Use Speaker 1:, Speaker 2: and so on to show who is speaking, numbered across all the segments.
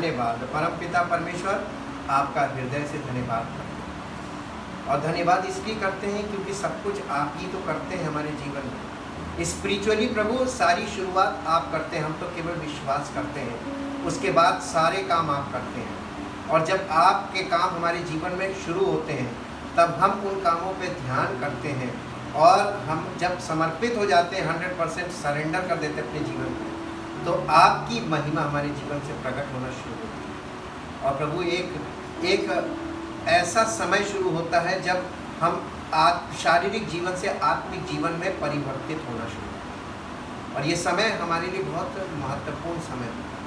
Speaker 1: धन्यवाद परमपिता परमेश्वर, आपका हृदय से धन्यवाद करते हैं। और धन्यवाद इसलिए करते हैं क्योंकि सब कुछ आप ही तो करते हैं हमारे जीवन में। स्पिरिचुअली प्रभु सारी शुरुआत आप करते हैं, हम तो केवल विश्वास करते हैं, उसके बाद सारे काम आप करते हैं। और जब आपके काम हमारे जीवन में शुरू होते हैं तब हम उन कामों पे ध्यान करते हैं, और हम जब समर्पित हो जाते हैं, 100% सरेंडर कर देते हैं अपने जीवन को, तो आपकी महिमा हमारे जीवन से प्रकट होना शुरू होती है। और प्रभु एक ऐसा समय शुरू होता है जब हम शारीरिक जीवन से आत्मिक जीवन में परिवर्तित होना शुरू होता है, और ये समय हमारे लिए बहुत महत्वपूर्ण समय होता है।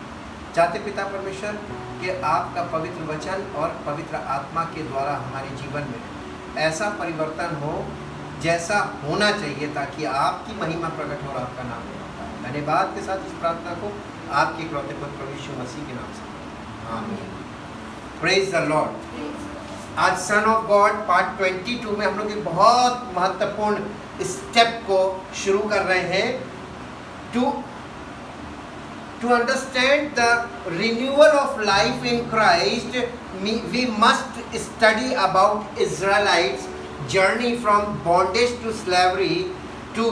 Speaker 1: चाहते पिता परमेश्वर कि आपका पवित्र वचन और पवित्र आत्मा के द्वारा हमारे जीवन में ऐसा परिवर्तन हो जैसा होना चाहिए, ताकि आपकी महिमा प्रकट हो और आपका नाम होता है। धन्यवाद के साथ इस प्रार्थना को आपके इकलौते पुत्र प्रभु यीशु मसीह के नाम से आमीन। Praise the Lord. आज सन ऑफ गॉड पार्ट 22 में हम लोग एक बहुत महत्वपूर्ण स्टेप को शुरू कर रहे हैं। To understand the renewal of life in Christ, we must study about Israelites' journey from bondage to slavery to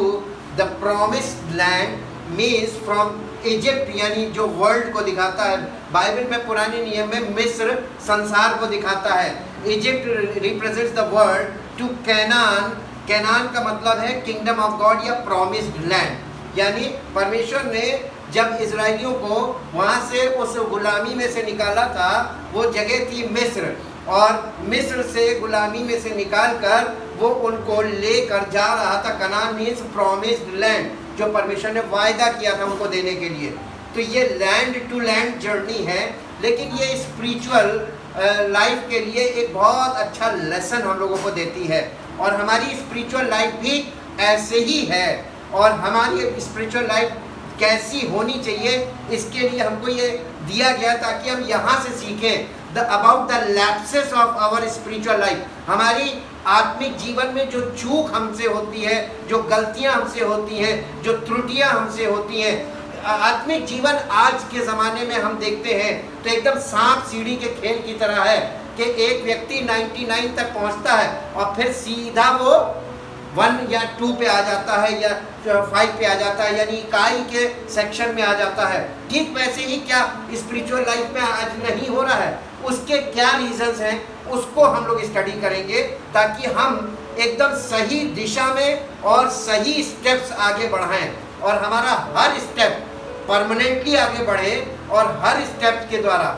Speaker 1: the promised land, means from Egypt, यानी जो वर्ल्ड को दिखाता है। बाइबल में पुराने नियम में मिस्र संसार को दिखाता है, Egypt represents the world, to Canaan, Canaan का मतलब है किंगडम ऑफ गॉड या प्रॉमिस्ड लैंड। यानी परमेश्वर ने जब इजराइलियों को वहाँ से उस गुलामी में से निकाला था, वो जगह थी मिस्र, और मिस्र से गुलामी में से निकालकर वो उनको लेकर जा रहा था। कनान मीन्स प्रॉमिस्ड लैंड, जो परमेश्वर ने वायदा किया था उनको देने के लिए। तो ये लैंड टू लैंड जर्नी है, लेकिन ये स्पिरिचुअल लाइफ के लिए एक बहुत अच्छा लेसन हम लोगों को देती है। और हमारी स्पिरिचुअल लाइफ भी ऐसे ही है, और हमारी स्पिरिचुअल लाइफ कैसी होनी चाहिए, इसके लिए हमको ये दिया गया ताकि हम यहाँ से सीखें about the lapses of our spiritual life. हमारी आत्मिक जीवन में जो चूक हमसे होती है, जो गलतियाँ हमसे होती हैं, जो त्रुटियाँ हमसे होती हैं। आत्मिक जीवन आज के ज़माने में हम देखते हैं तो एकदम सांप सीढ़ी के खेल की तरह है कि एक व्यक्ति 99 तक पहुँचता है और फिर सीधा वो 1 या 2 पे आ जाता है या 5 पे आ जाता है, यानी इकाई के सेक्शन में आ जाता है। ठीक वैसे ही क्या स्पिरिचुअल लाइफ में आज नहीं हो रहा है? उसके क्या रीजंस हैं, उसको हम लोग स्टडी करेंगे ताकि हम एकदम सही दिशा में और सही स्टेप्स आगे बढ़ाएं, और हमारा हर स्टेप परमानेंटली आगे बढ़े, और हर स्टेप के द्वारा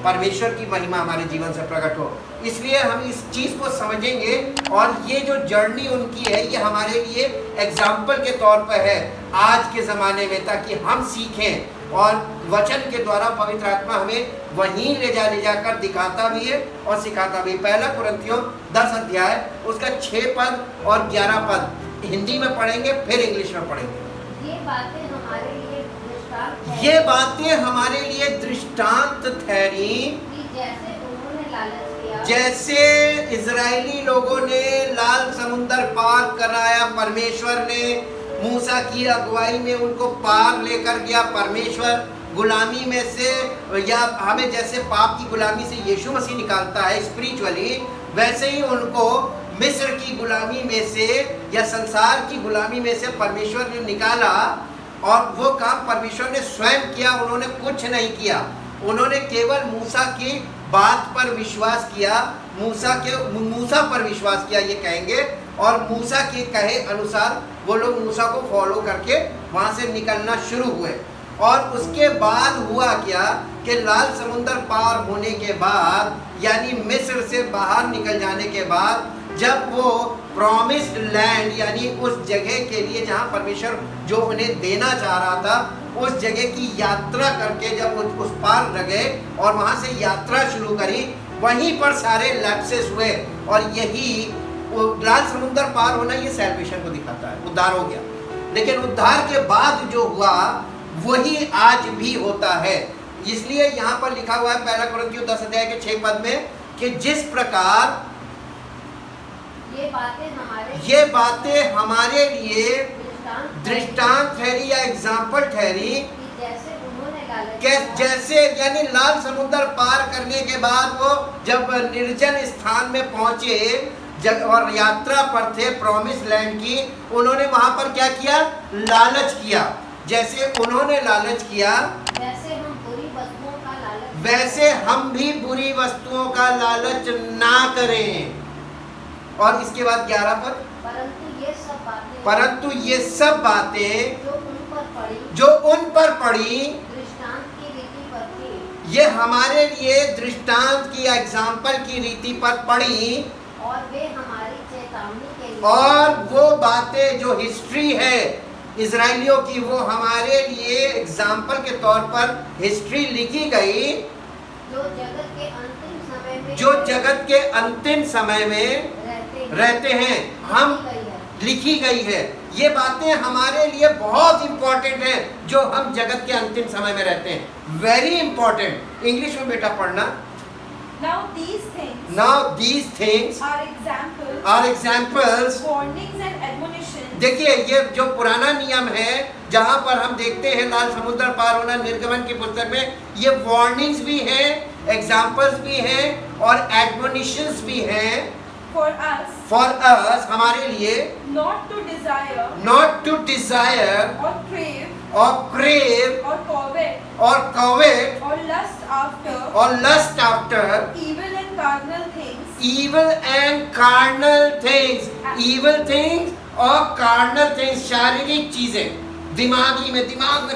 Speaker 1: परमेश्वर की महिमा हमारे जीवन से प्रकट हो। इसलिए हम इस चीज़ को समझेंगे, और ये जो जर्नी उनकी है ये हमारे लिए एग्जाम्पल के तौर पर है आज के ज़माने में, ताकि हम सीखें। और वचन के द्वारा पवित्र आत्मा हमें वहीं ले जाकर दिखाता भी है और सिखाता भी। पहला कुरिन्थियों 10 अध्याय उसका 6 पद और 11 पद हिंदी में पढ़ेंगे, फिर इंग्लिश में पढ़ेंगे।
Speaker 2: ये बातें हमारे लिए
Speaker 1: दृष्टांत ठहरी, जैसे इजरायली लोगों ने लाल समुंदर पार कराया, परमेश्वर ने मूसा की अगुवाई में उनको पार लेकर गया। परमेश्वर गुलामी में से, या हमें जैसे पाप की गुलामी से यीशु मसीह निकालता है स्पिरिचुअली, वैसे ही उनको मिस्र की गुलामी में से या संसार की गुलामी में से परमेश्वर ने निकाला। और वो काम परमेश्वर ने स्वयं किया, उन्होंने कुछ नहीं किया, उन्होंने केवल मूसा की बात पर विश्वास किया, मूसा पर विश्वास किया ये कहेंगे, और मूसा के कहे अनुसार वो लोग मूसा को फॉलो करके वहाँ से निकलना शुरू हुए। और उसके बाद हुआ क्या कि लाल समुंदर पार होने के बाद, यानी मिस्र से बाहर निकल जाने के बाद, जब वो प्रॉमिस्ड लैंड यानी उस जगह के लिए जहाँ परमेश्वर जो उन्हें देना चाह रहा था, उस जगह की यात्रा करके जब उस पार लगे और वहाँ से यात्रा शुरू करी, वहीं पर सारे लैप्सेस हुए। और यही लाल समुंदर पार होना ये सैल्वेशन को दिखाता है, उद्धार हो गया। लेकिन उद्धार के बाद जो हुआ वही आज भी होता है। इसलिए यहाँ पर लिखा हुआ है पहला कुरिन्थियों 10 अध्याय के 6 पद में कि जिस प्रकार
Speaker 2: ये बातें हमारे लिए
Speaker 1: दृष्टांत ठहरी या एग्जाम्पल ठहरी, जैसे यानी लाल समुद्र पार करने के बाद वो जब निर्जन स्थान में पहुंचे और यात्रा पर थे प्रॉमिस लैंड की, उन्होंने वहां पर क्या किया? लालच किया। जैसे उन्होंने लालच किया वैसे हम भी बुरी वस्तुओं का लालच ना करें। और इसके बाद 11 पर, परंतु ये सब बातें जो उन पर पड़ी ये हमारे लिए दृष्टांत की, एग्जाम्पल की रीति पर पड़ी,
Speaker 2: और वे हमारी चेतावनी के लिए,
Speaker 1: और वो बातें जो हिस्ट्री है इजराइलियों की वो हमारे लिए एग्जाम्पल के तौर पर हिस्ट्री लिखी गई,
Speaker 2: जो जगत के अंतिम समय में,
Speaker 1: जो जगत के अंतिम समय में रहते हैं, हम लिखी गई है। ये बातें हमारे लिए बहुत इंपॉर्टेंट है जो हम जगत के अंतिम समय में रहते हैं। Very important. इंग्लिश में बेटा पढ़ना।
Speaker 3: Now these things
Speaker 2: are
Speaker 3: examples, warnings and admonitions.
Speaker 1: देखिए ये जो पुराना नियम है जहाँ पर हम देखते हैं लाल समुद्र पार होना निर्गमन की पुस्तक में, ये वार्निंग्स भी हैं, एग्जाम्पल्स भी हैं और एडमोनिशंस भी हैं for us हमारे लिए,
Speaker 3: not to desire
Speaker 1: or
Speaker 3: crave
Speaker 1: or covet
Speaker 3: or
Speaker 1: lust after
Speaker 3: evil and carnal things,
Speaker 1: evil things और carnal things, शारीरिक चीजें, दिमाग में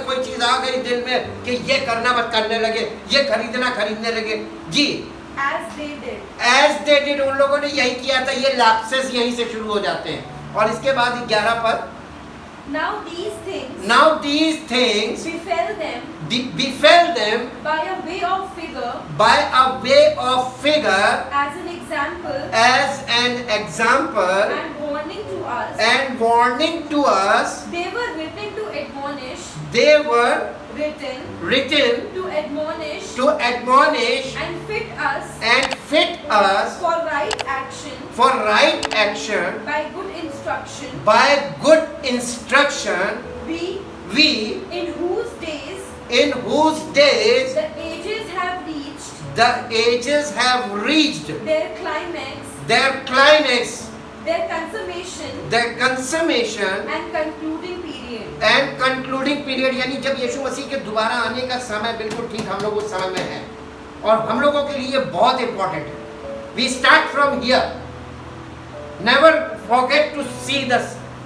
Speaker 1: कोई चीज आ गई दिल में कि ये करना मत करने लगे, ये खरीदने लगे जी। As they did उन लोगों ने यही किया था। ये लैप्सेस यहीं से शुरू हो जाते हैं। और इसके बाद 11 पर,
Speaker 3: Now these things
Speaker 1: befell them
Speaker 3: by a way of figure,
Speaker 1: as an example
Speaker 3: and warning to us.
Speaker 1: They were written
Speaker 3: to admonish
Speaker 1: and fit us
Speaker 3: for right action
Speaker 1: by good instruction, we
Speaker 3: in whose days
Speaker 1: the ages have reached
Speaker 3: their climax, their consummation
Speaker 1: and
Speaker 3: concluding period.
Speaker 1: यानी जब यीशु मसीह के दोबारा आने का समय बिल्कुल ठीक हम लोग उस समय में हैं और हम लोगों के लिए बहुत इंपॉर्टेंट है। We start from here. Never forget to see the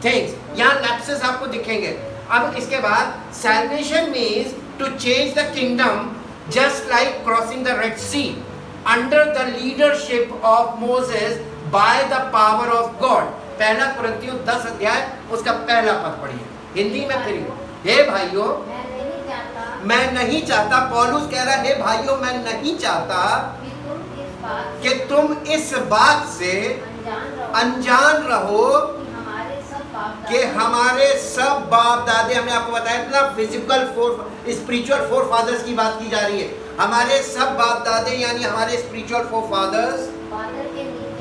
Speaker 1: things. यहाँ लैप्सेस आपको दिखेंगे। अब इसके बाद salvation means to change the kingdom just like crossing the Red Sea under the leadership of Moses by the power of God. पहला कुरिन्थियों 10 अध्याय उसका पहला पद पढ़िए हिंदी में फिर। हे भाइयों मैं नहीं चाहता, पौलुस कह रहा है हे भाइयों मैं नहीं चाहता कि तुम इस बात से अनजान रहो कि हमारे सब बाप दादे, हमने आपको बताया था फिजिकल स्पिरिचुअल फोर फादर्स की बात की जा रही है। हमारे सब बाप दादे यानी हमारे स्पिरिचुअल फोर फादर्स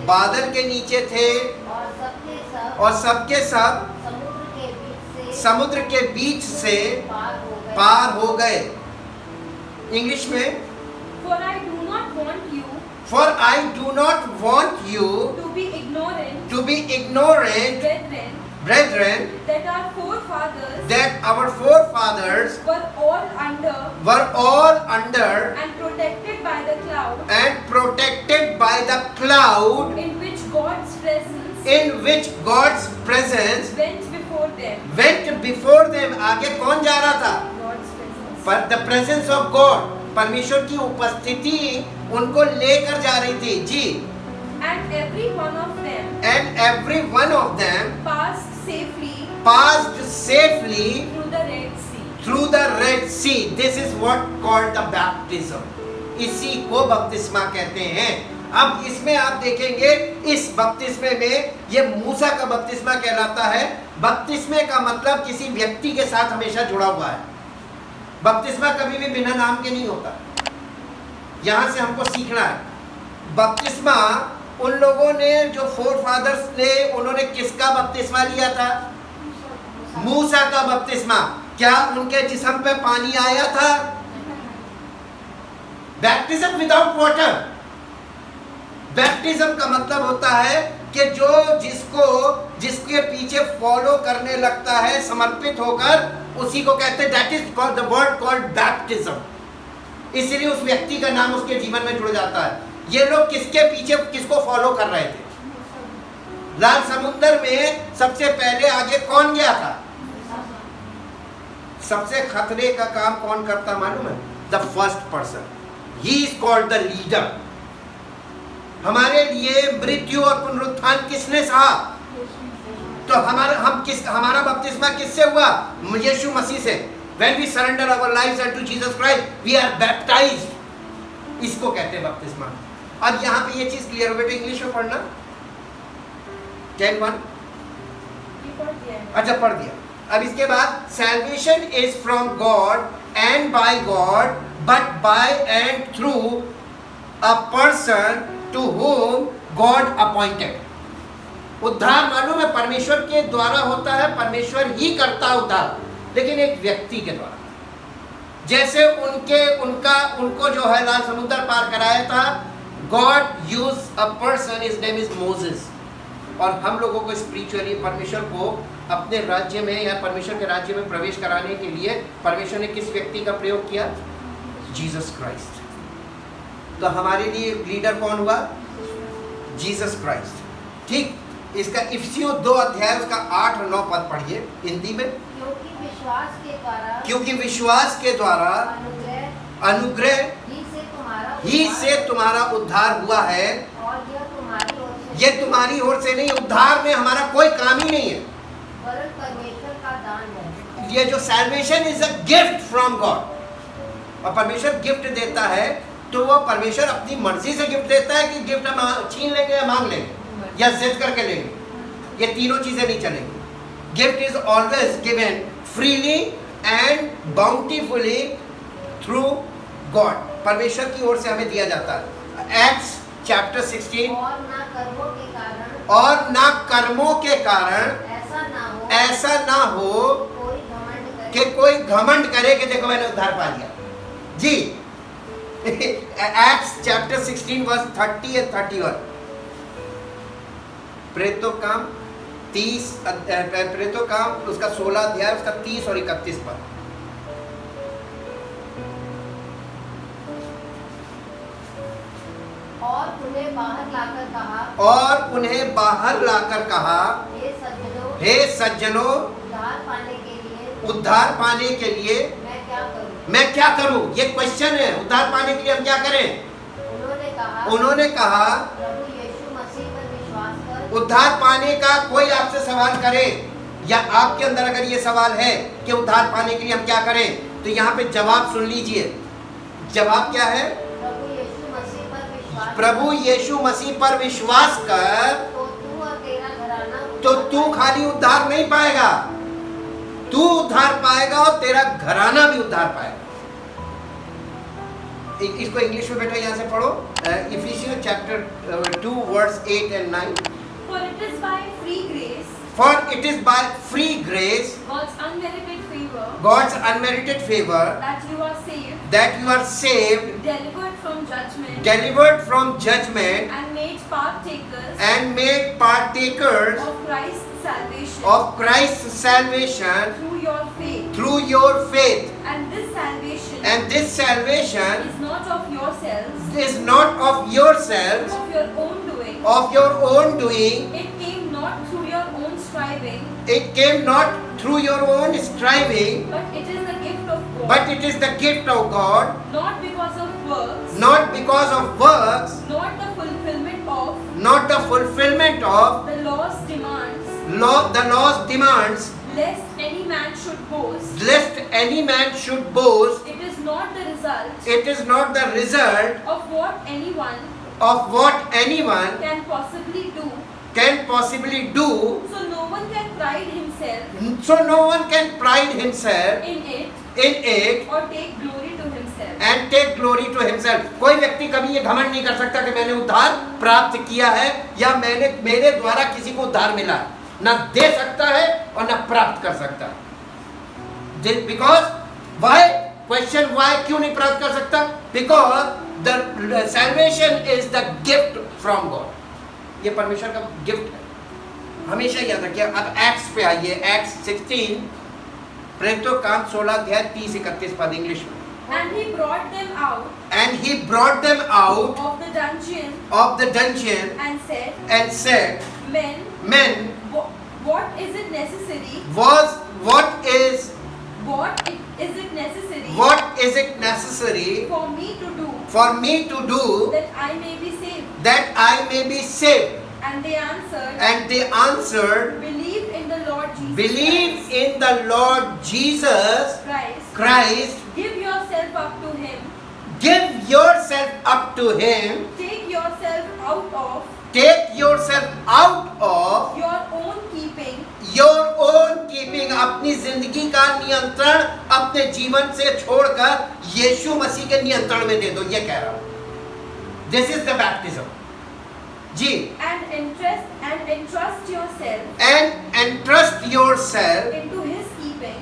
Speaker 1: बादल के नीचे थे और सबके सब समुद्र के बीच से पार हो गए। इंग्लिश में
Speaker 3: For I do not want you to be ignorant,
Speaker 1: brethren,
Speaker 3: that
Speaker 1: our forefathers
Speaker 3: were all under
Speaker 1: and
Speaker 3: protected
Speaker 1: by the cloud
Speaker 3: in which
Speaker 1: God's presence
Speaker 3: went before them.
Speaker 1: आगे कौन जा रहा था? पर the presence of God, परमेश्वर की उपस्थिति उनको लेकर जा रही थी जी।
Speaker 3: And every
Speaker 1: one of them
Speaker 3: passed
Speaker 1: safely through the Red Sea. This is what called the baptism. इसी को बपतिस्मा कहते हैं। अब इसमें आप देखेंगे इस बपतिस्मे में ये मूसा का बपतिस्मा कहलाता है। बपतिस्मे का मतलब किसी व्यक्ति के साथ हमेशा जुड़ा हुआ है। बपतिस्मा कभी भी बिना नाम के नहीं होता। यहाँ से हमको सीखना है। बपतिस्मा उन लोगों ने जो फोर फादर्स थे उन्होंने किसका बपतिस्मा लिया था? मूसा का बपतिस्मा। क्या उनके जिस्म पे पानी आया था? बैप्टिज्म विदाउट वाटर, बैप्टिज्म का मतलब होता है कि जो जिसके पीछे फॉलो करने लगता है समर्पित होकर, उसी को कहते हैं, that is called the word called baptism. इसलिए उस व्यक्ति का नाम उसके जीवन में जुड़ जाता है। ये लोग किसके पीछे किसको फॉलो कर रहे थे? लाल समुद्र में सबसे पहले आगे कौन गया था? सबसे खतरे का काम कौन करता मालूम है? The first person, he is called the leader. हमारे लिए मृत्यु और पुनरुत्थान किसने सहा? तो हमारा बपतिस्मा किससे हुआ? यीशु मसीह से। When we surrender our lives unto Jesus Christ, we are baptized. इसको कहते हैं बपतिस्मा। अब यहाँ पे ये चीज क्लियर हो बेटा, इंग्लिश में पढ़ना 10:1। अच्छा पढ़ दिया। अब इसके बाद salvation is from God and by God, but by and through a person to whom God appointed. उद्धार मालूम है परमेश्वर के द्वारा होता है, परमेश्वर ही करता है उद्धार, लेकिन एक व्यक्ति के द्वारा। जैसे उनको जो है लाल समुद्र पार कराया था, God use a person, his name is Moses. और हम लोगों को स्पिरिचुअली परमेश्वर को अपने राज्य में या परमेश्वर के राज्य में प्रवेश कराने के लिए परमेश्वर ने किस व्यक्ति का प्रयोग किया? Jesus Christ. तो हमारे लिए लीडर कौन हुआ? Jesus Christ. ठीक, इसका इफिसियों 2 अध्याय उसका 8 और 9 पद पढ़िए हिंदी में। क्योंकि विश्वास के द्वारा अनुग्रह ही से तुम्हारा उद्धार हुआ है, ये तुम्हारी ओर से नहीं, उद्धार में हमारा कोई काम ही नहीं है,
Speaker 2: वरन परमेश्वर का दान है।
Speaker 1: ये जो salvation is a gift from God. और परमेश्वर गिफ्ट देता है तो वो परमेश्वर अपनी मर्जी से गिफ्ट देता है कि गिफ्ट हम छीन लेंगे या मांग लेंगे या जिद करके लेंगे, ये तीनों चीजें नहीं चलेंगी। Gift is always given freely and bountifully through God, परमेश्वर की ओर से हमें दिया जाता है। Acts chapter 16।
Speaker 2: और ना कर्मों के कारण
Speaker 1: ऐसा ना हो कि कोई घमंड करे कि देखो मैंने उद्धार पा लिया जी। एक्ट्स चैप्टर 16 वर्स 30 और 31। प्रेरितों काम उसका 16 अध्याय उसका 30 और 31 पद।
Speaker 2: और उन्हें बाहर लाकर कहा, हे सज्जनों, उद्धार पाने के लिए मैं क्या करूं? ये क्वेश्चन है, उद्धार पाने के लिए हम क्या करें? उन्होंने कहा प्रभु यीशु मसीह पर विश्वास कर।
Speaker 1: उद्धार पाने का कोई आपसे सवाल करे या आपके अंदर अगर ये सवाल है कि उद्धार पाने के लिए हम क्या करें, तो यहाँ पे जवाब सुन लीजिए। जवाब क्या है? प्रभु यीशु मसीह पर विश्वास कर, तो तू खाली उद्धार नहीं पाएगा, तू उद्धार पाएगा और तेरा घराना भी उद्धार पाएगा। इसको इंग्लिश में बेटा यहाँ से पढ़ो। Ephesians chapter 2 verse 8 and 9।
Speaker 3: For it is by free grace,
Speaker 1: God's unmerited favor,
Speaker 3: that you are saved,
Speaker 1: delivered from judgment,
Speaker 3: and made
Speaker 1: partakers
Speaker 3: of Christ's
Speaker 1: of Christ's
Speaker 3: salvation
Speaker 1: salvation
Speaker 3: through your faith.
Speaker 1: And this salvation
Speaker 3: is not of yourselves,
Speaker 1: is not of yourselves,
Speaker 3: of your own doing.
Speaker 1: of your own doing.
Speaker 3: It came not through your own striving,
Speaker 1: It came not through your own striving,
Speaker 3: but it is the gift of God.
Speaker 1: but it is the gift of God,
Speaker 3: Not because of works,
Speaker 1: not because of works,
Speaker 3: not the fulfillment of
Speaker 1: not the fulfillment of
Speaker 3: the law's demands,
Speaker 1: the law's demands,
Speaker 3: lest any man should boast.
Speaker 1: lest any man should boast.
Speaker 3: It is not the result
Speaker 1: It is not the result
Speaker 3: of what anyone
Speaker 1: of what anyone
Speaker 3: can possibly do.
Speaker 1: do,
Speaker 3: So no one can pride himself
Speaker 1: so no one can pride himself
Speaker 3: in it
Speaker 1: in it
Speaker 3: or take glory to himself.
Speaker 1: and take glory to himself. कोई व्यक्ति कभी ये घमंड नहीं कर सकता कि मैंने उद्धार प्राप्त किया है या मेरे द्वारा किसी को उद्धार मिला है। ना दे सकता है और ना प्राप्त कर सकता है। बिकॉज वाई क्वेश्चन, वाई क्यों नहीं प्राप्त कर सकता? Because
Speaker 2: the salvation is the gift from God. ये परमेश्वर का गिफ्ट है, हमेशा याद रखिए। अब एक्ट्स पे आइए, एक्ट्स 16 प्रेरितों काम 16 अध्याय 30-31 पद इंग्लिश में।
Speaker 3: And he brought them out
Speaker 2: And he brought them out
Speaker 3: of the dungeon
Speaker 2: of the dungeon
Speaker 3: and said,
Speaker 2: and said, Men,
Speaker 3: what is it necessary?
Speaker 2: what is it necessary
Speaker 3: For me to do
Speaker 2: for me to do
Speaker 3: that I may be saved?
Speaker 2: that I may be saved?
Speaker 3: And they answered,
Speaker 2: And they answered,
Speaker 3: Believe in the Lord Jesus
Speaker 2: Believe
Speaker 3: Christ.
Speaker 2: in the Lord Jesus Christ.
Speaker 3: Give yourself up to him.
Speaker 2: Give yourself up to him.
Speaker 3: Take yourself
Speaker 2: Take yourself out of
Speaker 3: your own keeping.
Speaker 2: your own keeping. अपनी जिंदगी का नियंत्रण अपने जीवन से छोड़कर यीशु मसीह के नियंत्रण में दे दो, ये कह रहा हूं। This is the baptism. Ji.
Speaker 3: And entrust yourself.
Speaker 2: And entrust yourself
Speaker 3: into his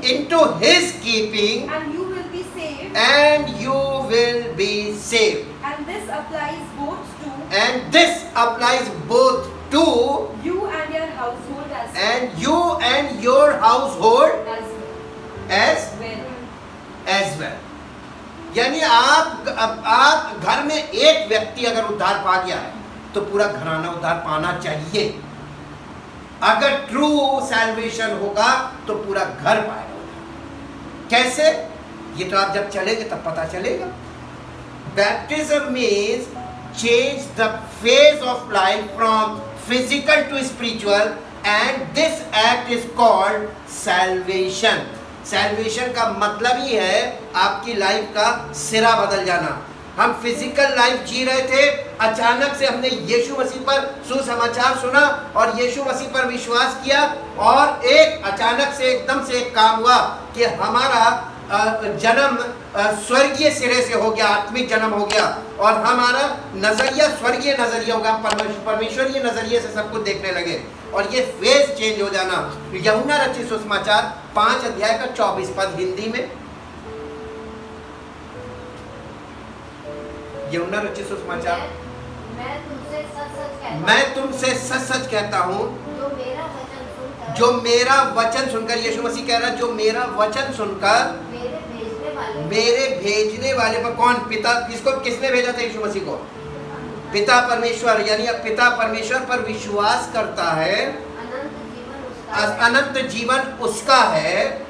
Speaker 2: into his
Speaker 3: keeping.
Speaker 2: keeping,
Speaker 3: And you will be saved.
Speaker 2: and you will be saved.
Speaker 3: And this applies both to
Speaker 2: And this applies both to
Speaker 3: you and your household as
Speaker 2: and you and your household
Speaker 3: well.
Speaker 2: as well. यानी आप घर में एक व्यक्ति अगर उद्धार पा गया है तो पूरा घराना उद्धार पाना चाहिए। अगर ट्रू सैल्वेशन होगा तो पूरा घर पाएगा उद्धार। कैसे? ये तो आप जब चलेंगे तब पता चलेगा। Baptism means change the phase of life from physical to spiritual, and this act is called salvation. Salvation का मतलब ही है आपकी लाइफ का सिरा बदल जाना। हम फिजिकल लाइफ जी रहे थे, अचानक से हमने यीशु मसीह पर सुसमाचार सुना और यीशु मसीह पर विश्वास किया, और एक अचानक से एकदम से एक काम हुआ कि हमारा जन्म स्वर्गीय सिरे से हो गया, आत्मिक जन्म हो गया, और हमारा नजरिया स्वर्गीय नजरिया होगा, परमेश्वरीय नजरिए से सब कुछ देखने लगे, और ये फेज चेंज हो जाना। यूहन्ना रचित सुसमाचार 5 अध्याय का 24 पद हिंदी में। यूहन्ना रचित सुसमाचार, मैं तुमसे सच सच कहता हूँ, जो मेरा वचन सुनकर, यीशु मसीह कह रहा है, जो मेरा वचन सुनकर मेरे भेजने वाले पर, कौन? पिता। किसको? किसने भेजा था यीशु मसीह को? पिता परमेश्वर। यानी अब पिता परमेश्वर पर विश्वास करता है, अनंत जीवन उसका है।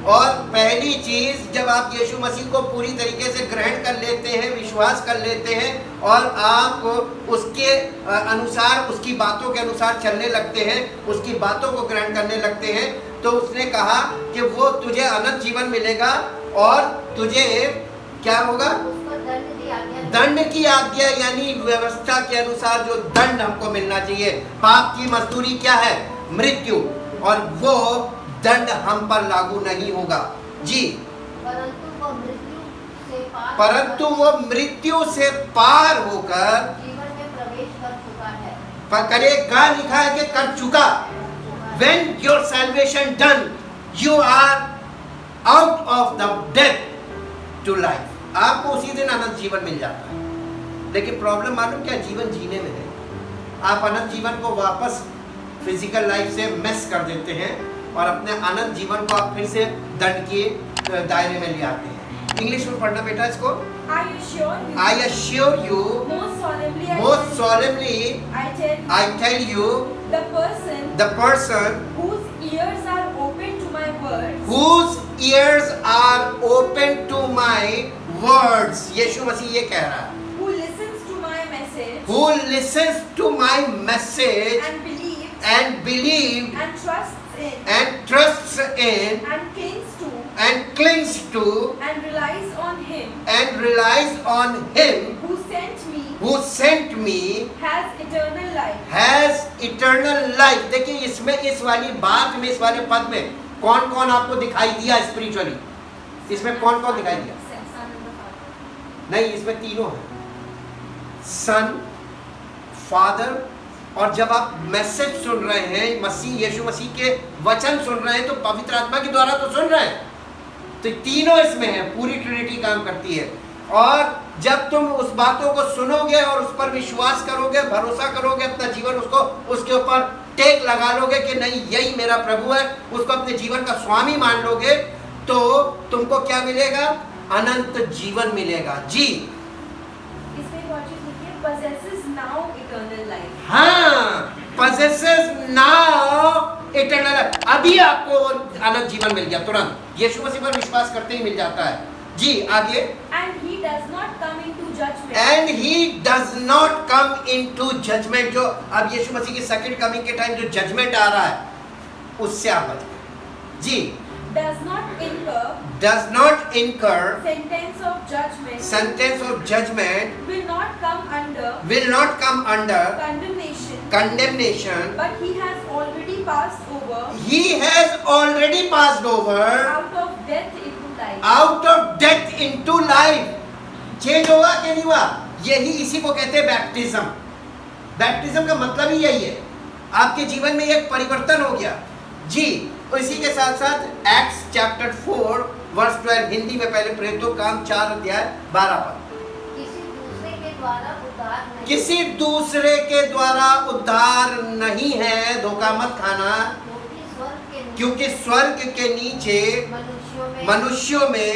Speaker 2: और पहली चीज, जब आप यीशु मसीह को पूरी तरीके से ग्रहण कर लेते हैं, विश्वास कर लेते हैं, और आप उसके अनुसार, उसकी बातों के अनुसार चलने लगते हैं, उसकी बातों को ग्रहण करने लगते हैं, तो उसने कहा कि वो तुझे अनंत जीवन मिलेगा, और तुझे क्या होगा? दंड की आज्ञा, यानी व्यवस्था के अनुसार जो दंड हमको मिलना चाहिए। पाप की मजदूरी क्या है? मृत्यु, और वो दंड हम पर लागू नहीं होगा। जी। परंतु वो मृत्यु से पार होकर
Speaker 4: जीवन में प्रवेश कर चुका है।
Speaker 2: करेगा, लिखा है कि कर चुका। When your salvation done, you are out of the death to life. आपको उसी दिन अनंत जीवन मिल जाता है। लेकिन प्रॉब्लम मालूम क्या? जीवन जीने में है। आप अनंत जीवन को वापस फिजिकल लाइफ से मिस कर देते हैं, और अपने अनंत जीवन को आप फिर से दंड के दायरे में ले आते हैं। इंग्लिश में पढ़ना बेटा इसको। I assure you, most solemnly, I tell you, the person
Speaker 3: whose ears are open to my words,
Speaker 2: whose ears are open to my words, यीशु मसीह ये कह रहा है,
Speaker 3: who listens to my message,
Speaker 2: who listens to my message
Speaker 3: and believes,
Speaker 2: and
Speaker 3: trusts in,
Speaker 2: and clings to,
Speaker 3: and
Speaker 2: relies on him,
Speaker 3: who sent me,
Speaker 2: has
Speaker 3: eternal life.
Speaker 2: देखिए इसमें, इस वाली बात में, इस वाले पद में कौन कौन आपको दिखाई दिया स्पिरिचुअली? इसमें कौन कौन दिखाई दिया? नहीं, इसमें तीनों है, सन, फादर, और जब आप मैसेज सुन रहे हैं, मसीह, यीशु मसीह के वचन सुन रहे हैं, तो पवित्र आत्मा के द्वारा तो सुन रहे हैं, तो तीनों इसमें है, पूरी ट्रिनिटी काम करती है। और जब तुम उस बातों को सुनोगे और उस पर विश्वास करोगे, भरोसा करोगे, अपना जीवन उसको उसके ऊपर टेक लगा लोगे कि नहीं यही मेरा प्रभु है, उसको अपने जीवन का स्वामी मान लोगे, तो तुमको क्या मिलेगा? अनंत जीवन मिलेगा। जी
Speaker 3: इसमें एक और चीज लिखी है, possesses now eternal life.
Speaker 2: हाँ, possesses now eternal life। अभी आपको अनंत जीवन मिल गया तुरंत, यीशु मसीह पर विश्वास करते ही मिल जाता है। जी आगे।
Speaker 3: And he does not come into judgment.
Speaker 2: And he does not come into judgment. जो अब यीशु मसीह की सेकंड कमिंग के टाइम जो जजमेंट आ रहा है, उससे आप बच गए। जी।
Speaker 3: Does not incur
Speaker 2: does not incur
Speaker 3: sentence of judgment.
Speaker 2: Sentence of judgment,
Speaker 3: Will not come under
Speaker 2: will not come under
Speaker 3: condemnation.
Speaker 2: Condemnation.
Speaker 3: But he has already passed over
Speaker 2: he has already passed over
Speaker 3: out of death into life.
Speaker 2: Out of death into life. Change होगा कि नहीं हुआ? यही इसी को कहते हैं baptism. Baptism का मतलब ही यही है, आपके जीवन में एक परिवर्तन हो गया। जी। इसी के साथ साथ एक्ट्स चैप्टर 4 वर्स 12, हिंदी में पहले प्रेरितों काम 4 अध्याय 12 पद। किसी दूसरे के द्वारा उद्धार नहीं है, धोखा मत खाना, क्योंकि स्वर्ग के नीचे मनुष्यों में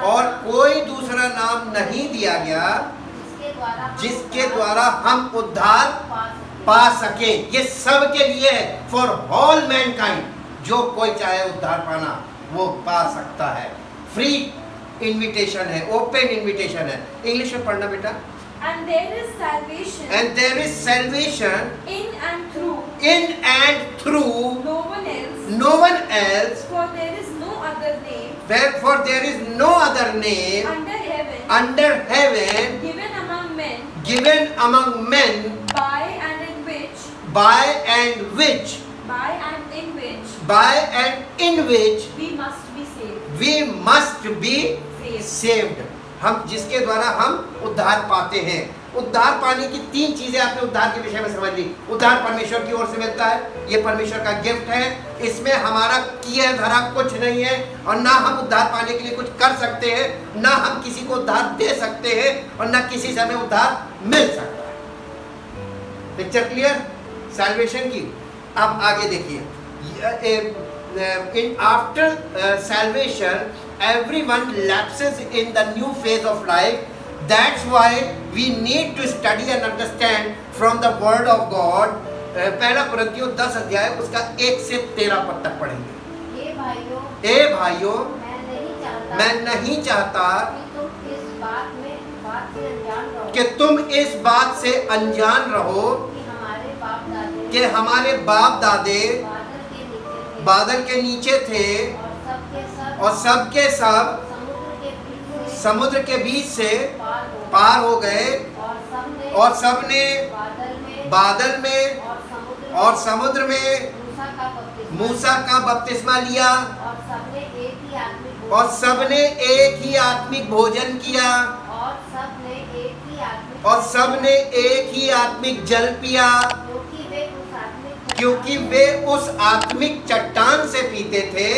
Speaker 2: और कोई दूसरा नाम नहीं दिया गया जिसके द्वारा हम उद्धार पा सके। ये सब के लिए है, फॉर ऑल मैनकाइंड। जो कोई चाहे उद्धार पाना वो पा सकता है। फ्री इनविटेशन है, ओपन इनविटेशन है। इंग्लिश में पढ़ना बेटा।
Speaker 3: And there is salvation
Speaker 2: And there is salvation
Speaker 3: in and through
Speaker 2: in and through
Speaker 3: no one else.
Speaker 2: no one else,
Speaker 3: For there is no other name
Speaker 2: wherefore there is no other name
Speaker 3: under
Speaker 2: under
Speaker 3: heaven
Speaker 2: heaven
Speaker 3: given among men
Speaker 2: given among men
Speaker 3: by and in which
Speaker 2: by and which
Speaker 3: we must be saved.
Speaker 2: we must be
Speaker 3: Saved.
Speaker 2: saved। हम जिसके द्वारा हम उद्धार पाते हैं। उद्धार पाने की 3 चीजें आपने उद्धार के विषय में समझ ली। उद्धार परमेश्वर की ओर से मिलता है, ये परमेश्वर का गिफ्ट है, इसमें हमारा किया धरा कुछ नहीं है, और ना हम उद्धार पाने के लिए कुछ कर सकते हैं, ना हम किसी को उद्धार दे सकते हैं, और ना किसी से हमें उद्धार मिल सकता है। पिक्चर क्लियर सैल्वेशन की। अब आगे देखिए, in after salvation everyone lapses in the new phase of life. That's why we need to study and understand from the word of God. पहला कुरिन्थियों 10 अध्याय उसका 1 से 13 पद तक पढ़ेंगे। ए भाइयों मैं नहीं चाहता कि तुम इस बात से अनजान रहो कि हमारे बाप दादे बादल के नीचे थे और सब के सब समुद्र के बीच से पार हो गए, और सब ने बादल में और समुद्र में मूसा का बपतिस्मा लिया, और सब ने एक ही आत्मिक भोजन किया, और सब ने एक ही आत्मिक जल पिया, क्योंकि वे उस आत्मिक चट्टान से पीते थे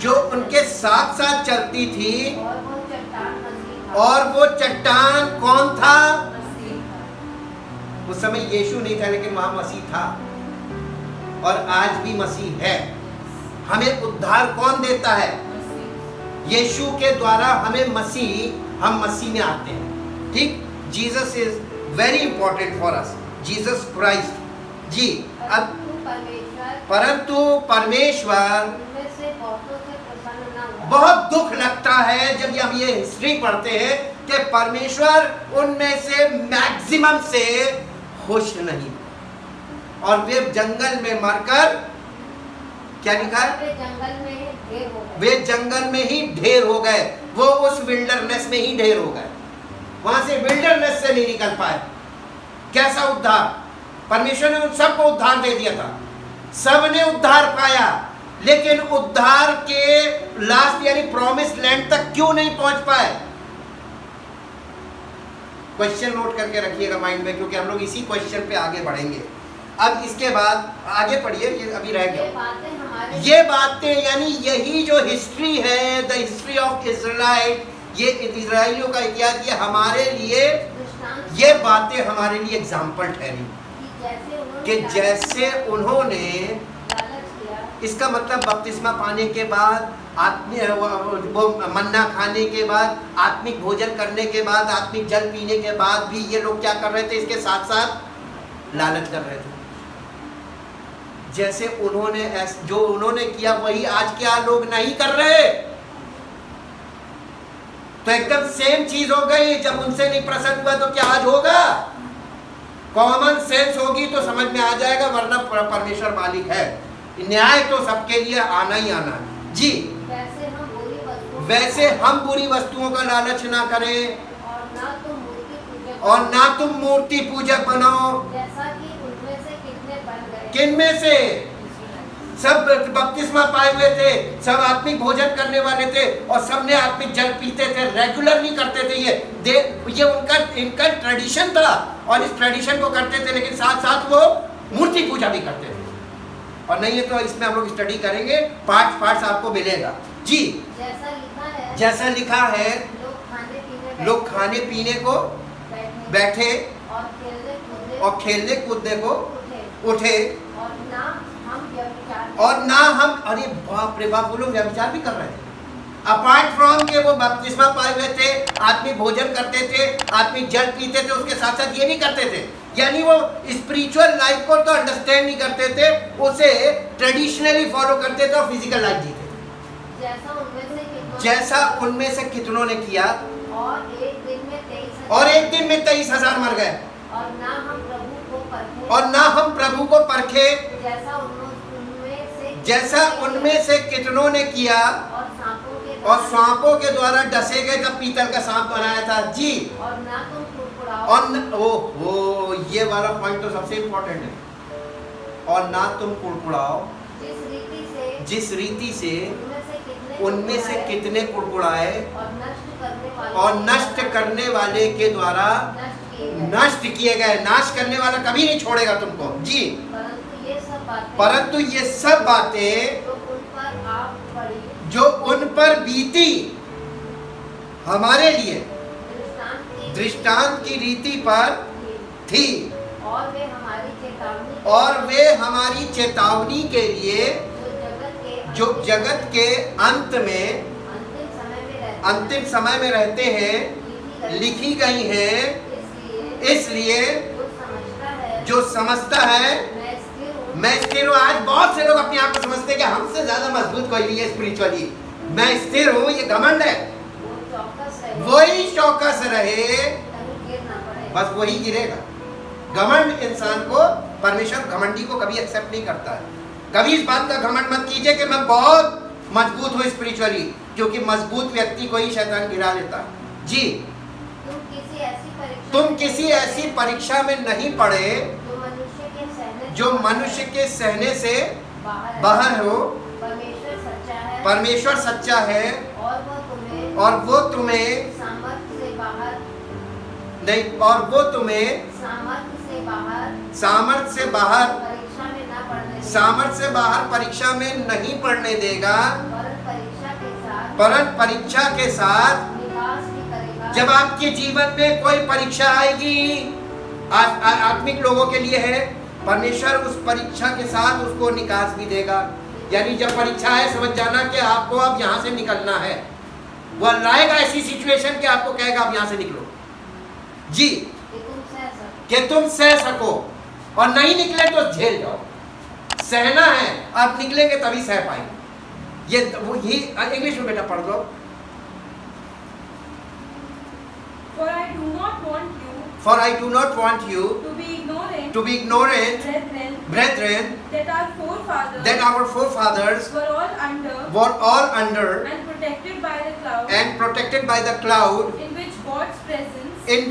Speaker 2: जो उनके साथ साथ चलती थी, और वो चट्टान कौन था? उस समय यीशु नहीं था, लेकिन वहां मसीह था, और आज भी मसीह है। हमें उद्धार कौन देता है? यीशु के द्वारा हमें मसीह, हम मसीह में आते हैं। ठीक, Jesus is very important for us, Jesus Christ. जी। अब परंतु परमेश्वर, बहुत दुख लगता है जब हम ये हिस्ट्री पढ़ते हैं कि परमेश्वर उनमें से मैक्सिमम से खुश नहीं, और वे जंगल में मरकर, क्या लिखा है? वे जंगल में ही ढेर हो गए। वो उस विल्डरनेस में ही ढेर हो गए, वहां से विल्डरनेस से नहीं निकल पाए। कैसा उद्धार? परमेश्वर ने उन सबको उद्धार दे दिया था, सब ने उद्धार पाया, लेकिन उद्धार के लास्ट यानी प्रॉमिस लैंड तक क्यों नहीं पहुंच पाए? क्वेश्चन नोट करके रखिएगा माइंड में, क्योंकि हम लोग इसी क्वेश्चन पे आगे बढ़ेंगे। अब इसके बाद आगे पढ़िए, ये अभी रह गया। ये बातें यानी यही जो हिस्ट्री है, द हिस्ट्री ऑफ इजराइल, ये इजराइलियों का इतिहास, ये हमारे लिए,
Speaker 4: दृष्टांत
Speaker 2: ये बातें हमारे लिए एग्जाम्पल ठहरी कि
Speaker 4: कि
Speaker 2: जैसे उन्होंने,
Speaker 4: लालच किया,
Speaker 2: इसका मतलब बपतिस्मा पाने के बाद, वो मन्ना खाने के बाद, आत्मिक भोजन करने के बाद, आत्मिक जल पीने के बाद भी ये लोग क्या कर रहे थे? इसके साथ साथ लालच कर रहे थे। जैसे उन्होंने जो उन्होंने किया वही आज क्या लोग नहीं कर रहे। तो एकदम सेम चीज हो गई। जब उनसे नहीं प्रसन्न हुआ तो क्या आज होगा? कॉमन सेंस होगी तो समझ में आ जाएगा, वरना परमेश्वर मालिक है, न्याय तो सबके लिए आना ही आना है। जी, वैसे हम बुरी वस्तुओं का लालच ना करें और ना तुम मूर्ति पूजक बनाओ।
Speaker 4: जैसा कि उनमें से कितने बन गए।
Speaker 2: किन में से? सब बपतिस्मा पाए हुए थे, सब आत्मिक भोजन करने वाले थे और सब ने आत्मिक जल पीते थे, रेगुलर नहीं करते थे। ये उनका इनका ट्रेडिशन था और इस ट्रेडिशन को करते थे, लेकिन साथ साथ वो मूर्ति पूजा भी करते थे। और नहीं है तो इसमें हम लोग स्टडी करेंगे, पार्ट्स आपको मिलेगा। जी, जैसा लिखा है, लोग खाने पीने को बैठे और खेलने कूदने को उठे और ना हम, अरे बाप रे बाप, वो लोग व्यभिचार भी कर रहे थे। अपार्ट फ्रॉम के वो बपतिस्मा पाए हुए थे, आत्मिक भोजन करते थे, आत्मिक जल पीते थे, उसके साथ साथ ये भी करते थे। यानी वो स्पिरिचुअल लाइफ को तो अंडरस्टैंड नहीं करते थे, उसे ट्रेडिशनली फॉलो करते थे और फिजिकल लाइफ जीते थे। जैसा उनमें से कितनों ने किया
Speaker 4: और एक दिन में
Speaker 2: 23,000 मर गए।
Speaker 4: और ना हम
Speaker 2: प्रभु को परखे
Speaker 4: जैसा
Speaker 2: उनमें से कितनों ने किया और सांपों के द्वारा डसे गए। जब पीतल का सांप बनाया था। जी,
Speaker 4: और ना तुम कुड़कुड़ाओ।
Speaker 2: ओहो, ये वाला पॉइंट तो सबसे इम्पोर्टेंट है। और ना तुम कुड़कुड़ाओ, जिस रीति से उनमें से कितने कुड़कुड़ाए और नष्ट करने वाले के द्वारा नष्ट किए गए। नाश करने वाला कभी नहीं छोड़ेगा तुमको। जी, परंतु ये सब बातें जो उन पर बीती हमारे लिए दृष्टांत की रीति पर थी और वे हमारी चेतावनी के लिए जो जगत के अंतिम समय में रहते हैं लिखी गई हैं। इसलिए जो समझता है मैं स्थिर हूँ। आज बहुत से लोग अपने आप को समझते हैं कि हमसे ज्यादा मजबूत कोई नहीं है स्पिरिचुअली। मैं स्थिर हूँ, ये घमंड है। वही चौकस रहे, बस वही गिरेगा। घमंड इंसान को, परमेश्वर घमंडी को कभी एक्सेप्ट नहीं करता है। कभी इस बात का घमंड मत कीजिए कि मैं बहुत मजबूत हूँ स्पिरिचुअली, क्योंकि मजबूत व्यक्ति को ही शैतान गिरा लेता है। जी, तुम किसी ऐसी परीक्षा में नहीं पड़े जो मनुष्य के सहने से बाहर हो। परमेश्वर सच्चा है और वो तुम्हें सामर्थ्य से बाहर परीक्षा में नहीं पढ़ने देगा, परंतु परीक्षा के साथ जब आपके जीवन में कोई परीक्षा आएगी, आत्मिक लोगों के लिए है, परमेश्वर उस परीक्षा के साथ उसको निकास भी देगा। यानी जब परीक्षा है, समझ जाना कि आपको अब यहाँ से निकलना है। वो लाएगा ऐसी सिचुएशन कि आपको कहेगा अब यहाँ से निकलो। जी, कि तुम सह सको, और नहीं निकले तो झेल जाओ। सहना है, आप निकलेंगे तभी सह पाएंगे। ये इंग्लिश में बेटा पढ़ दो।
Speaker 3: For I do not want you
Speaker 2: to be ignorant, brethren,
Speaker 3: that our forefathers
Speaker 2: were all under
Speaker 3: and protected by the cloud, in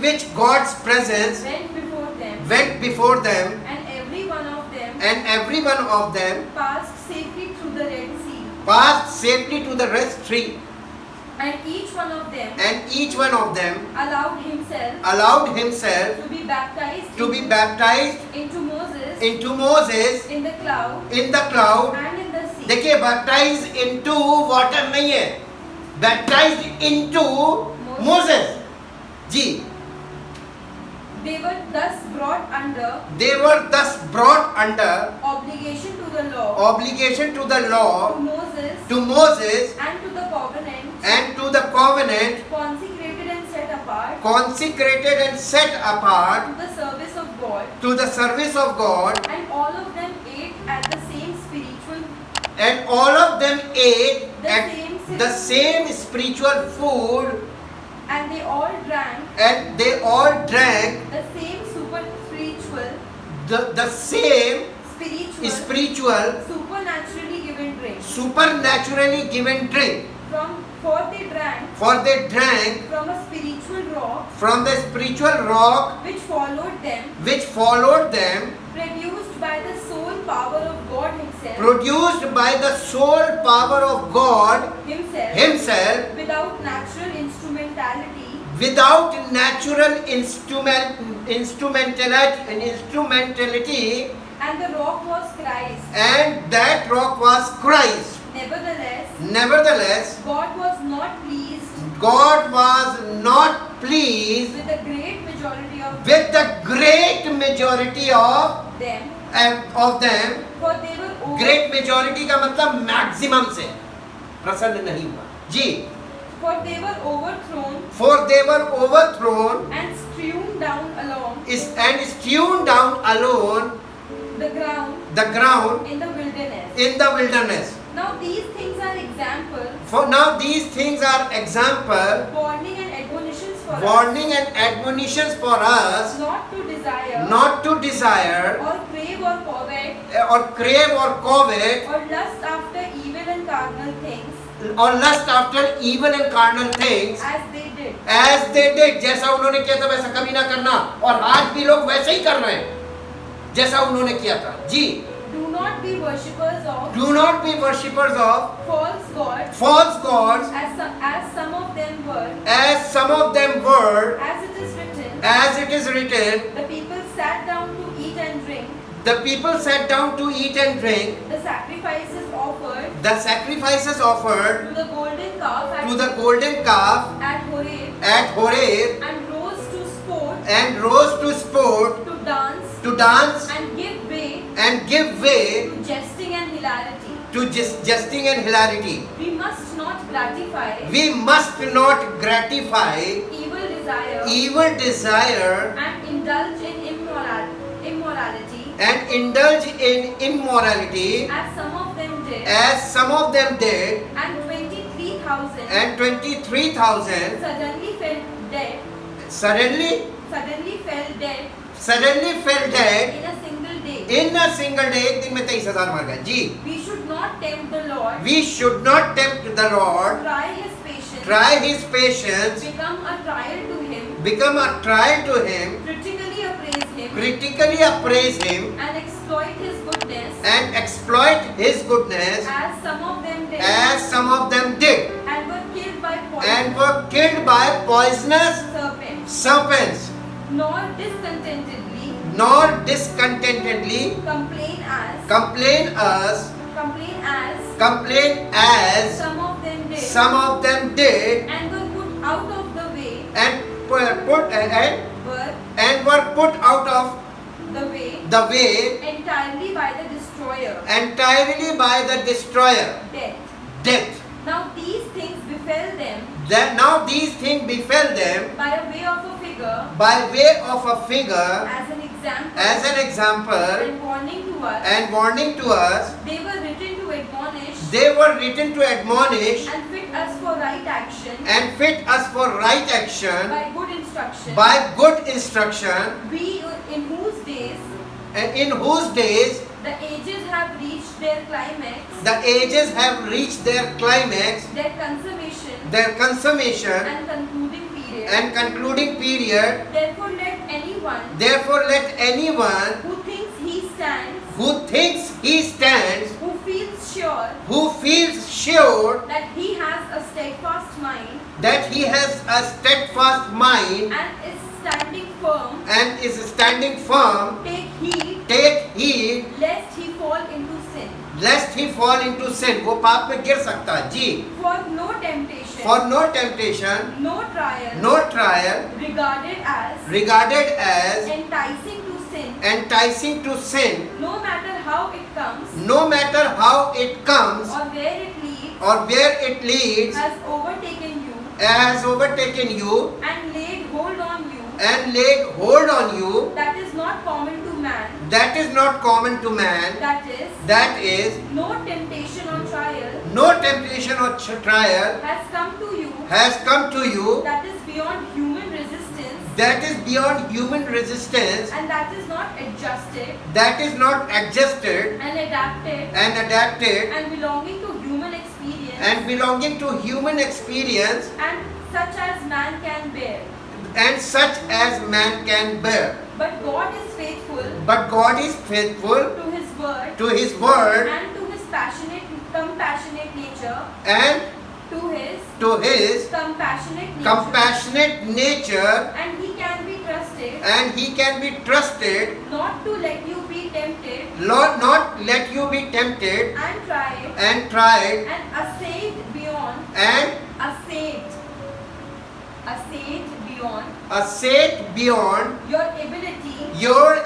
Speaker 3: which God's presence went before them, and every one of them passed safely through the Red Sea. And each one of them allowed himself to be baptized into Moses in the cloud and in the sea. देखिए, baptized into water नहीं है, baptized into
Speaker 2: Moses. Ji.
Speaker 3: They were thus brought under obligation to the law to Moses and to the covenant consecrated and set apart to the service of God, and all of them ate at the same
Speaker 2: spiritual food,
Speaker 3: and they all drank
Speaker 2: the
Speaker 3: same
Speaker 2: spiritual supernaturally given drink.
Speaker 3: For they drank from the spiritual rock
Speaker 2: which followed them,
Speaker 3: produced by the sole power of God himself without natural instrumentality, and the rock was Christ.
Speaker 2: and that rock was Christ.
Speaker 3: Nevertheless, God was not pleased
Speaker 2: with
Speaker 3: the great majority of them, for they were
Speaker 2: great majority का मतलब maximum से प्रसन्न नहीं हुआ जी.
Speaker 3: for they were overthrown and strewn down along the ground in the wilderness. Now these things are example, warning and admonitions for us, not to desire
Speaker 2: or
Speaker 3: crave or covet
Speaker 2: or
Speaker 3: lust after evil and carnal things
Speaker 2: as they did. जैसा उन्होंने किया था वैसा कभी ना करना, और आज भी लोग वैसे ही कर रहे हैं जैसा उन्होंने किया था जी.
Speaker 3: Do not be worshippers
Speaker 2: of false gods
Speaker 3: as some of them were, as it is written, the people sat down to eat and drink, the sacrifices offered
Speaker 2: to the golden calf
Speaker 3: at
Speaker 2: Horeb,
Speaker 3: and rose to sport,
Speaker 2: to dance
Speaker 3: and give way
Speaker 2: to
Speaker 3: jesting and
Speaker 2: hilarity.
Speaker 3: We must not
Speaker 2: gratify
Speaker 3: evil desire
Speaker 2: and
Speaker 3: indulge in immorality
Speaker 2: as some of them did,
Speaker 3: and 23,000
Speaker 2: suddenly fell dead
Speaker 3: in a single day.
Speaker 2: एक दिन में 23,000 मर गए जी.
Speaker 3: We should not tempt the Lord,
Speaker 2: try his patience,
Speaker 3: become a trial to him,
Speaker 2: critically appraise him,
Speaker 3: and exploit
Speaker 2: his goodness
Speaker 3: as some of them did,
Speaker 2: and
Speaker 3: were killed by
Speaker 2: poisonous serpents,
Speaker 3: nor discontentedly
Speaker 2: complain as some of them did,
Speaker 3: and were put out of the way,
Speaker 2: were put out of the way
Speaker 3: entirely by the destroyer,
Speaker 2: death.
Speaker 3: Now these things befell them by way of a figure,
Speaker 2: as an example,
Speaker 3: and warning to us.
Speaker 2: They were written to admonish
Speaker 3: and fit us for right action
Speaker 2: by good instruction,
Speaker 3: we in
Speaker 2: whose days
Speaker 3: the ages have reached their climax,
Speaker 2: their consummation
Speaker 3: and concluding period.
Speaker 2: Therefore let anyone
Speaker 3: who thinks he stands,
Speaker 2: who feels sure
Speaker 3: that he has a steadfast mind
Speaker 2: and is standing firm,
Speaker 3: take heed
Speaker 2: take heed
Speaker 3: lest he fall into sin.
Speaker 2: lest he fall into sin. वो पाप में गिर सकता है जी.
Speaker 3: For no temptation,
Speaker 2: For no temptation,
Speaker 3: no trial,
Speaker 2: no trial
Speaker 3: regarded as
Speaker 2: enticing to sin,
Speaker 3: no matter how it comes,
Speaker 2: no matter how it comes
Speaker 3: or where it leads,
Speaker 2: has overtaken you
Speaker 3: and laid hold on you. That is not common to man.
Speaker 2: That is not common to man.
Speaker 3: That is
Speaker 2: No temptation or trial
Speaker 3: has come to you.
Speaker 2: That is beyond human resistance.
Speaker 3: And that is not adjusted
Speaker 2: And adapted
Speaker 3: and belonging to human experience,
Speaker 2: and such as man can bear.
Speaker 3: but God is
Speaker 2: faithful
Speaker 3: to his word
Speaker 2: and to his
Speaker 3: compassionate nature,
Speaker 2: and
Speaker 3: to his
Speaker 2: to his
Speaker 3: compassionate nature,
Speaker 2: and he can be trusted
Speaker 3: not to let you be tempted
Speaker 2: Lord, not let you be tempted
Speaker 3: and tried
Speaker 2: and tried
Speaker 3: and assayed beyond your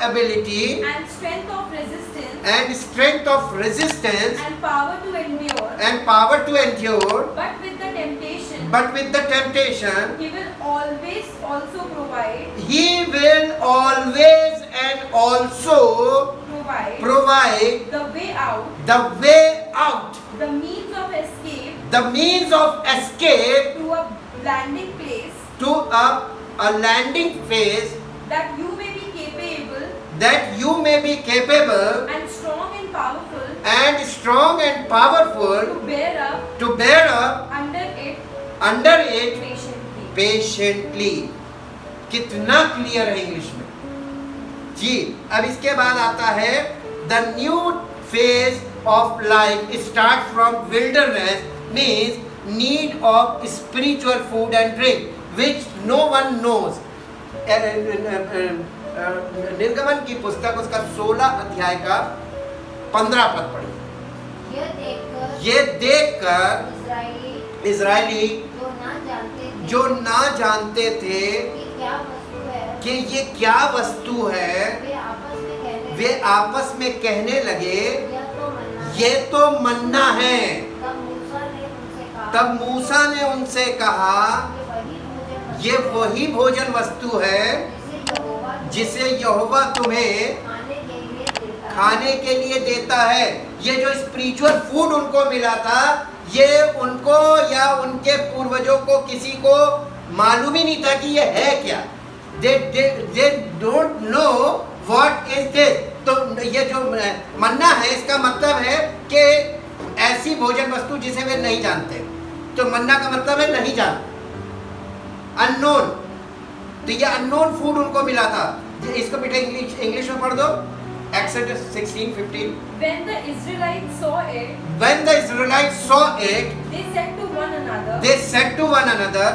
Speaker 3: ability
Speaker 2: and
Speaker 3: strength of
Speaker 2: resistance
Speaker 3: and power to endure.
Speaker 2: but with the temptation
Speaker 3: He will always also provide
Speaker 2: provide
Speaker 3: the way out,
Speaker 2: the way out,
Speaker 3: the means of escape
Speaker 2: the means of escape
Speaker 3: to a landing place,
Speaker 2: to a landing phase,
Speaker 3: that you may be capable
Speaker 2: and strong and
Speaker 3: to
Speaker 2: powerful
Speaker 3: bear up
Speaker 2: under it
Speaker 3: patiently.
Speaker 2: patiently. कितना clear है English में जी. अब इसके बाद आता है the new phase of life start from wilderness, means need of spiritual food and drink which no one knows. निर्गमन की पुस्तक उसका 16 अध्याय का 15 पद पढ़िए. ये देखकर इजरायली जो ना जानते थे कि ये क्या वस्तु है, वे आपस में कहने लगे ये तो मन्ना है. तब मूसा ने उनसे कहा ये वही भोजन वस्तु है जिसे यहोवा तुम्हें खाने के लिए देता है. ये जो स्पिरिचुअल फूड उनको मिला था, ये उनको या उनके पूर्वजों को किसी को मालूम ही नहीं था कि ये है क्या. they don't know what is this. तो ये जो मन्ना है इसका मतलब है कि ऐसी भोजन वस्तु जिसे वे नहीं जानते. तो मन्ना का मतलब है नहीं जानते, अननोन. तो ये अननोन फूड उनको मिला था. इसको बेटा इंग्लिश में पढ़ दो. Exodus 16:15.
Speaker 3: When the Israelites saw it, they said to one another,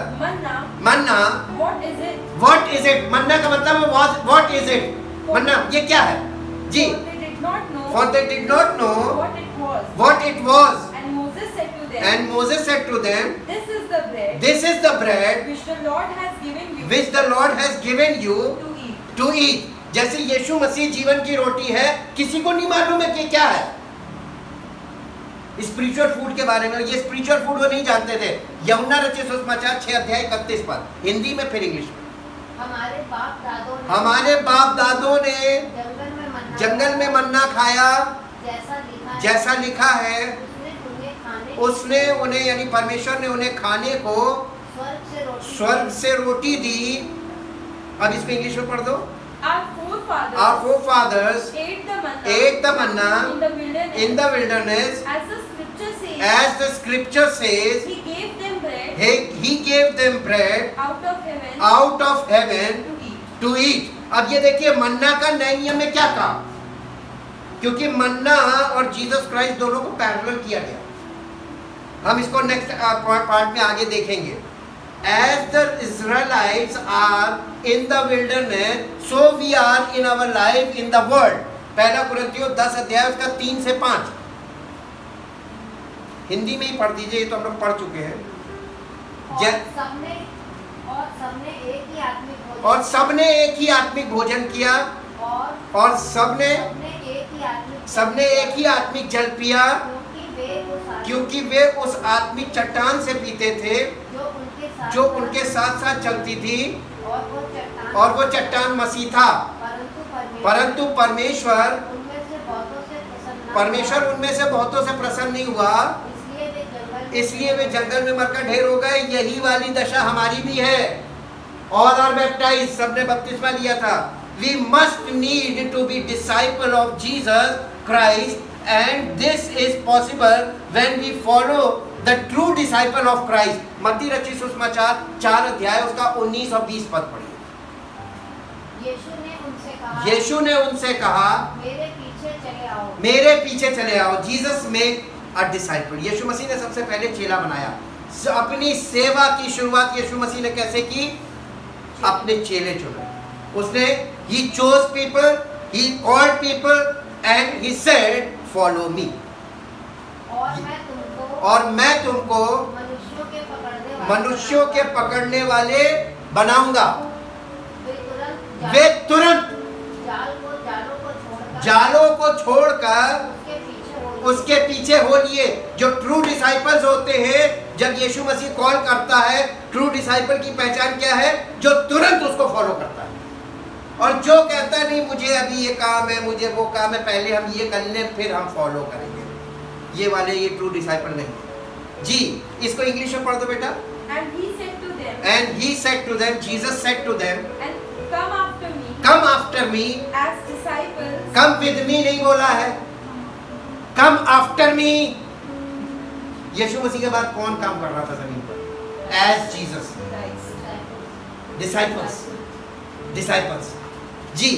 Speaker 2: Manna,
Speaker 3: what is it?
Speaker 2: मन्ना का मतलब है what is it? मन्ना ये क्या है जी.
Speaker 3: For they did not know
Speaker 2: what it was.
Speaker 3: And
Speaker 2: Moses said to them,
Speaker 3: This is the bread which the Lord has given you
Speaker 2: to eat. जैसे यीशु मसीह जीवन की रोटी है, किसी को नहीं मालूम है कि क्या है. स्पिरिचुअल फूड के बारे में, ये स्पिरिचुअल फूड वो नहीं जानते थे. यूहन्ना रचित सुसमाचार 6 अध्याय 31 पद, हिंदी में फिर इंग्लिश में. हमारे बाप दादों ने जंगल में मन्ना खाया, जैसा लिखा है. उसने उन्हें यानी परमेश्वर ने उन्हें खाने को स्वर्ग से रोटी दी. अब इसको इंग्लिश में पढ़ दो. Our forefathers ate the manna in the wilderness. As the scripture says,
Speaker 3: He
Speaker 2: gave them bread out of heaven to eat. अब ये देखिए मन्ना का नए नियम में क्या कहा, क्योंकि मन्ना और जीसस क्राइस्ट दोनों को पैरेलल किया गया. हम इसको नेक्स्ट पार्ट में आगे देखेंगे. As the Israelites are in the wilderness, so we are in our life in the world. पहला कुरिन्थियों 10 अध्याय उसका 3 से 5.
Speaker 1: हिंदी में ही पढ़ दीजिए, ये तो हम लोग पढ़ चुके हैं।
Speaker 4: और सबने एक ही आत्मिक भोजन
Speaker 1: और सबने एक ही आत्मिक भोजन किया और सबने एक ही आत्मिक जल पिया, क्योंकि वे उस आत्मिक चट्टान से पीते थे जो उनके साथ साथ चलती थी, और वो चट्टान मसीह था। परंतु परमेश्वर उनमें से बहुतों से प्रसन्न नहीं हुआ, इसलिए वे जंगल में मरकर ढेर हो गए। यही वाली दशा हमारी भी है। और बैप्टाइज, सबने बपतिस्मा लिया था। We must need to be disciple of Jesus Christ, and this is possible when we follow the true disciple of Christ. मत्ती रचित सुसमाचार 4 अध्याय उसका 19 और 20 पद पढ़िए। यीशु ने उनसे कहा मेरे पीछे चले आओ। Jesus make a disciple. यीशु मसीह ने सबसे पहले चेला बनाया। अपनी सेवा की शुरुआत यीशु मसीह ने कैसे की? अपने चेले चुने। उसने he chose people, he called people and he said follow me. और मैं तुमको मनुष्यों के पकड़ने वाले बनाऊंगा। वे तुरंत जालों को छोड़कर उसके पीछे हो लिए। जो ट्रू डिसाइपल्स होते हैं, जब यीशु मसीह कॉल करता है, ट्रू डिसाइपल की पहचान क्या है? जो तुरंत उसको फॉलो करता है। और जो कहता है नहीं मुझे अभी ये काम है, मुझे वो काम है, पहले हम ये कर लें फिर हम फॉलो करेंगे, ये वाले ये ट्रू डिसाइपल नहीं है। जी, इसको इंग्लिश में पढ़ दो बेटा।
Speaker 3: And he said to them,
Speaker 1: Jesus said to them,
Speaker 3: and
Speaker 1: come after me,
Speaker 3: as disciples.
Speaker 1: come with me नहीं बोला है, come after me। यीशु मसीह के बाद कौन काम कर रहा था जमीन पर? As Jesus, disciples। Ji,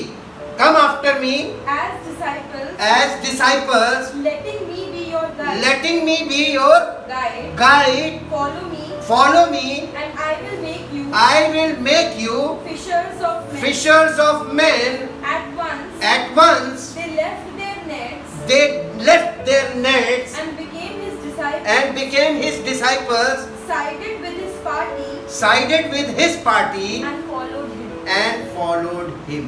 Speaker 1: come after me as disciples,
Speaker 3: letting me be your guide,
Speaker 1: letting me be your guide, follow me,
Speaker 3: and I will make you
Speaker 1: fishers of men। At once
Speaker 3: they left their nets
Speaker 1: and
Speaker 3: became his
Speaker 1: disciples,
Speaker 3: sided with his party
Speaker 1: and followed him।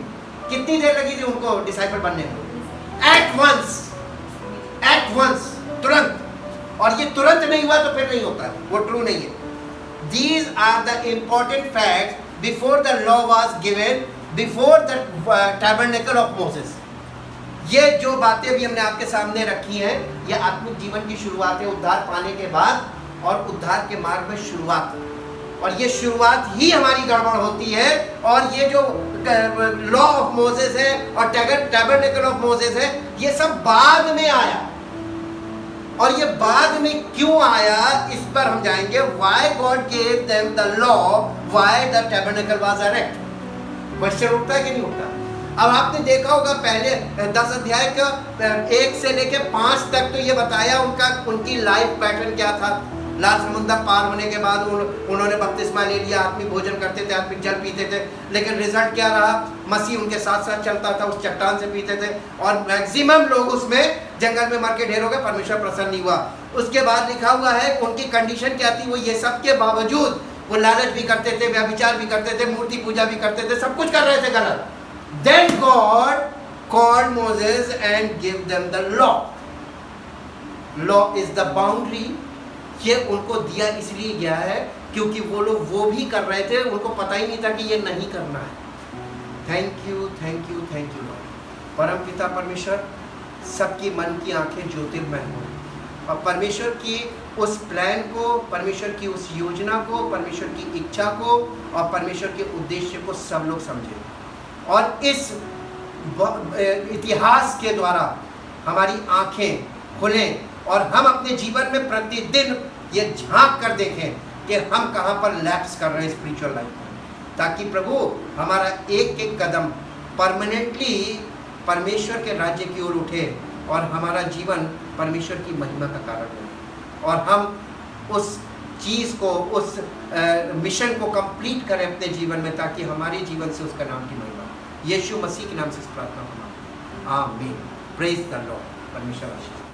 Speaker 1: कितनी देर लगी थी उनको disciple बनने में? At once, तुरंत। और ये तुरंत नहीं हुआ तो फिर नहीं होता, वो ट्रू नहीं है। These are the important facts before the law was given, before the tabernacle of Moses। ये जो बातें भी हमने आपके सामने रखी हैं, ये आत्मिक जीवन की शुरुआत है, उद्धार पाने के बाद और उद्धार के मार्ग में शुरुआत। और ये शुरुआत ही हमारी गड़बड़ होती है। और ये जो लॉ ऑफ मोसेस है और टैबरनेकल ऑफ मोसेस है, ये सब बाद में आया। और ये बाद में क्यों आया, इस पर हम जाएंगे। Why God gave them the law, why the tabernacle was erected? Question उठता है कि नहीं उठता? अब आपने देखा होगा पहले 10 अध्याय का 1 से लेके 5 तक तो ये बताया उनकी लाइफ पैटर्न क्या था। लाल समुद्र पार होने के बाद उन्होंने बपतिस्मा ले लिया, आत्मिक भोजन करते थे, आत्मिक जल पीते थे, लेकिन रिजल्ट क्या रहा? मसीह उनके साथ साथ चलता था, उस चट्टान से पीते थे और मैक्सिमम लोग उसमें जंगल में मर के ढेर हो गए, परमेश्वर प्रसन्न नहीं हुआ। उसके बाद लिखा हुआ है उनकी कंडीशन क्या थी? वो ये सब के बावजूद वो लालच भी करते थे, व्यभिचार भी करते थे, मूर्ति पूजा भी करते थे, सब कुछ कर रहे थे गलत। Then God called Moses and gave them the law. Law is the boundary। ये उनको दिया इसलिए गया है क्योंकि वो लोग वो भी कर रहे थे, उनको पता ही नहीं था कि ये नहीं करना है। Thank you Lord. परम पिता परमेश्वर सबकी मन की आंखें ज्योतिर्मय हो और परमेश्वर की उस प्लान को, परमेश्वर की उस योजना को, परमेश्वर की इच्छा को और परमेश्वर के उद्देश्य को सब लोग समझें। और इस इतिहास के द्वारा हमारी आंखें खुलें और हम अपने जीवन में प्रतिदिन ये झांक कर देखें कि हम कहाँ पर लैप्स कर रहे हैं स्पिरिचुअल लाइफ में, ताकि प्रभु हमारा एक एक कदम परमानेंटली परमेश्वर के राज्य की ओर उठे और हमारा जीवन परमेश्वर की महिमा का कारण बने और हम उस चीज़ को, उस मिशन को कंप्लीट करें अपने जीवन में, ताकि हमारे जीवन से उसका नाम की महिमा। यीशु मसीह के नाम से इस प्रार्थना को आमीन। Praise the Lord. परमेश्वर आशीष।